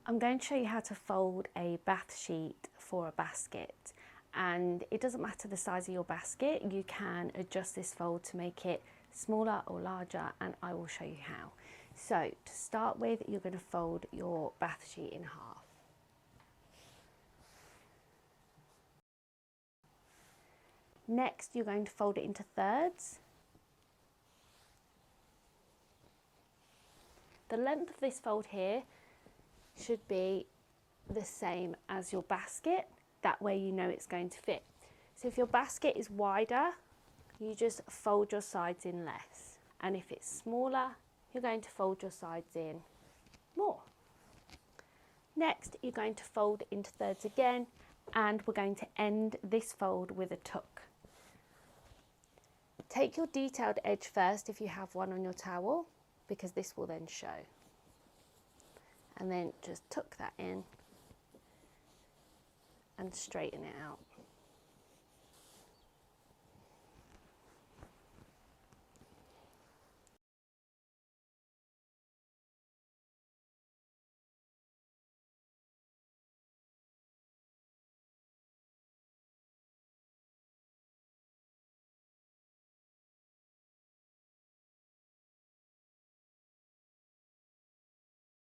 I'm going to show you how to fold a bath sheet for a basket, and it doesn't matter the size of your basket, you can adjust this fold to make it smaller or larger, and I will show you how. So to start with, you're going to fold your bath sheet in half. Next, you're going to fold it into thirds. The length of this fold here should be the same as your basket, that way you know it's going to fit. So if your basket is wider, you just fold your sides in less, and if it's smaller, you're going to fold your sides in more. Next, you're going to fold into thirds again, and we're going to end this fold with a tuck. Take your detailed edge first if you have one on your towel, because this will then show. And then just tuck that in and straighten it out.